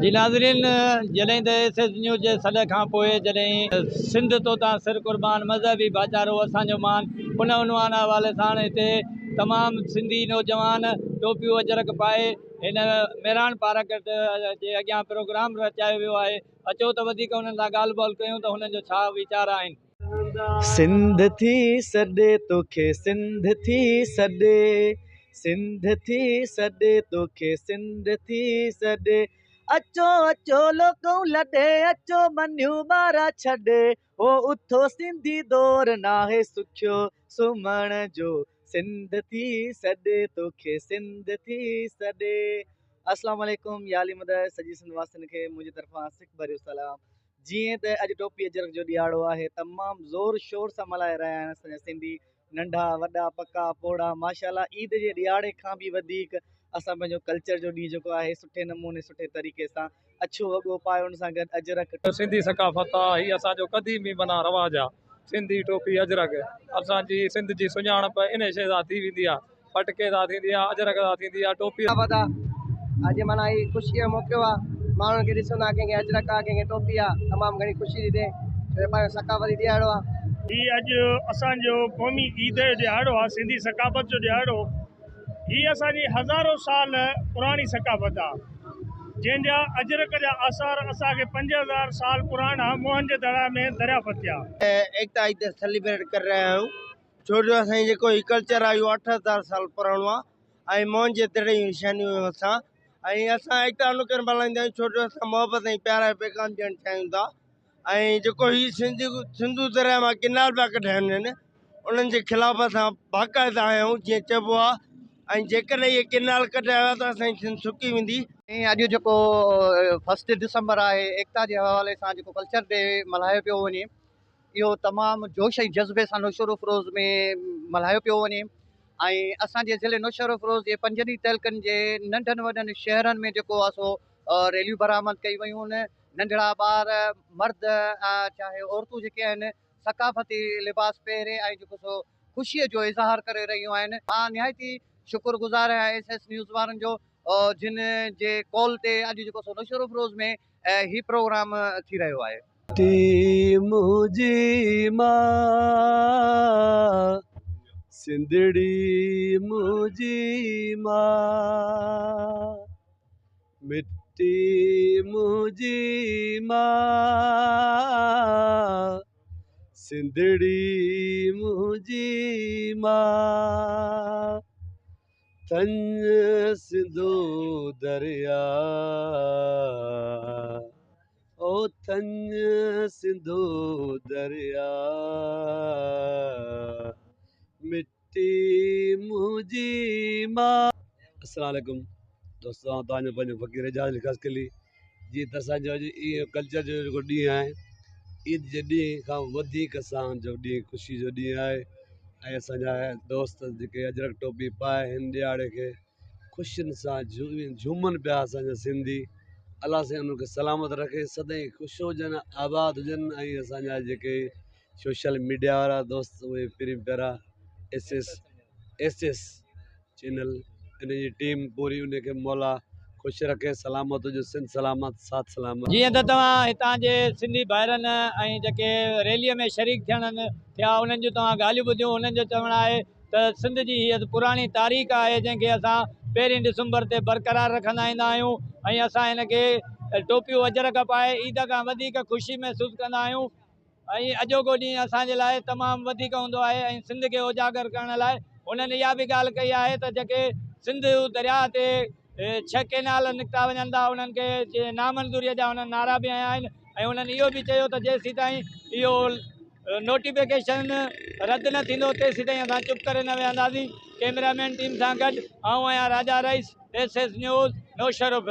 जी नाज़रीन, जॾहिं त SS न्यूज़ जे सॾ खां पोइ जॾहिं सिंध तोता सिर कुर्बान मज़हबी भाईचारो असांजो मान उन उनवान हवाले सां हिते तमामु सिंधी नौजवान टोपियूं अजरक पाए हिन मेरान पार्क जे अॻियां प्रोग्राम रचायो वियो आहे। अचो त वधीक हुननि सां ॻाल्हि ॿोल कयूं त हुननि जो छा वीचार आहिनि। सिंध थी सॾे तोखे, सिंध थी सॾे, सिंध थी सॾे तोखे, सिंध थी सॾे। अचो अचो लोकऊं लॾे, अचो मनियूं ॿारा छॾे, हो उथो सिंधी दौर नाहे सुखियो सुम्हण जो। सिंध थी सॾे तोखे, सिंध थी सॾे। अस्सलाम वालेकुम याली मदद सॼी सिंध वासियुनि खे मुंहिंजी तरफ़ां सिक भरियो सलाम। जीअं त अॼु टोपी अजरक जो ॾियारो आहे, तमामु ज़ोर शोर सां मल्हाए रहिया आहिनि असांजा सिंधी नंढा वॾा पका पोड़ा। माशाल्लाह ईद जे ॾियारे खां बि वधीक असां पंहिंजो कल्चर जो ॾींहुं जेको आहे सुठे नमूने सुठे तरीक़े सां अछो वॻो पाए उन सां गॾु अजरक। सिंधी सकाफ़त आहे, हीअ असांजो क़दीमी माना रवाज आहे। सिंधी टोपी अजरक असांजी सिंध जी सुञाणप इन शइ सां थी वेंदी आहे, पटके सां थींदी आहे, अजरक सां थींदी आहे, टोपी। अॼु माना ही ख़ुशी जो मौक़ो आहे, माण्हुनि खे ॾिसंदा कंहिंखे अजरक आहे कंहिंखे टोपी आहे, तमामु घणी ख़ुशी थी थिए। पंहिंजो सकाफ़ती ॾियारो आहे ही। अॼु असांजो क़ौमी ईद जो ॾियारो आहे, सिंधी सकाफ़त जो ॾियारो। ही असांजी हज़ारों साल पुराणी सकाफ़त आहे, जंहिंजा अजरक जा आसार असांखे 5000 साल पुराना मोहनजोदड़ो में दरियाफ़त थिया। एकता ईद सेलिब्रेट कर रहिया आहियूं, छो जो असांजी जेको ही कल्चर आहे इहो 8000 साल पुराणो आहे ऐं मोहनजोदड़ो जी निशानियूं असां ऐं असां एकता अनुकर मल्हाईंदा आहियूं, छो जो असां मोहबत ऐं प्यार पैगाम ॾियणु चाहियूं था। ऐं जेको ही सिंधू दरिया मां किनार पिया कढाइनि आहिनि उन्हनि जे ख़िलाफ़ असां बाक़ाइदा आहियूं, जीअं चइबो आहे। ऐं जेकॾहिं इहे किनार कढिया विया त असांजी सिंध सुकी वेंदी। ऐं अॼु जेको 1 दिसंबर आहे, एकता जे हवाले सां जेको कल्चर डे मल्हायो पियो वञे, इहो तमामु जोश ऐं जज़्बे सां नौशरो फ़िरोज़ में मल्हायो पियो वञे। ऐं असांजे ज़िले नौशरो फ़िरोज़ जे 5 तहलकनि जे नंढनि वॾनि शहरनि में जेको आहे सो रैलियूं बरामद कई वियूं आहिनि। नंढड़ा ॿार मर्द चाहे औरतूं जेके आहिनि सकाफ़ती लिबास पहिरे ऐं जेको सो ख़ुशीअ जो इज़हार करे रहियूं आहिनि। मां निहायती शुक्रगुज़ार आहियां SS न्यूज़ वारनि जो, जिन जे कॉल ते अॼु जेको सो नौशरो फ़िरोज़ में ही प्रोग्राम थी रहियो आहे। मुंहिंजी मां सिंधड़ी मुंहिंजी मां, मिट्टी मुंहिंजी मां, सिंधड़ी मुंहिंजी मां। तन सिंधो दरिया ओ तन सिंधो दरिया, मिट्टी मुंहिंजी मां। अस्सलाम वालेकुम दोस्तों, तव्हांजो पंहिंजो फ़क़ीर एजाज़ लिखास कली। जीअं त असांजो अॼु इहो कल्चर जो जेको ॾींहुं आहे, ईद जे ॾींहं खां वधीक असांजो ॾींहुं ख़ुशी जो ॾींहुं आहे। ऐं असांजा दोस्त जेके अजरक टोपी पाए हिन ॾियारे खे ख़ुशियुनि सां झूमनि पिया असांजा सिंधी। अलाह साईं उन्हनि खे सलामत रखे, सदाईं ख़ुशि हुजनि, आबाद हुजनि। ऐं असांजा जेके सोशल मीडिया वारा दोस्त उहे पहिरीं पिया SS channel in ji team पूरी उनखे मौला ख़ुशि रखे, सलामत हुजे, सिंध सलामत साथ सलामत। जीअं त तव्हां हितां जे सिंधी भाइरनि ऐं जेके रैलीअ में शरीक थियणु थिया उन्हनि जूं तव्हां ॻाल्हियूं ॿुधियूं। उन्हनि जो चवणु आहे त सिंध जी हीअ पुराणी तारीख़ आहे जंहिंखे असां 1 दिसंबर ते बरक़रार रखंदा ईंदा आहियूं ऐं असां हिनखे टोपियूं अजरक पाए ईद खां वधीक ख़ुशी महसूसु कंदा आहियूं। ऐं अॼोको ॾींहुं असांजे लाइ तमामु वधीक हूंदो आहे ऐं सिंध खे उजागर करण लाइ उन्हनि इहा बि ॻाल्हि कई आहे त जेके सिंध दरिया ते 6 केनाल निकिता वञनि था उन्हनि खे नामंज़ूरीअ जा उन्हनि नारा बि हया आहिनि। ऐं उन्हनि इहो बि चयो त जेसीं ताईं इहो नोटिफिकेशन रद्द न थींदो तेसीं ताईं असां चुप करे न वेहंदासीं। कैमरामैन टीम सां गॾु आऊं आहियां राजा रईस, SS न्यूज़ नौशरो।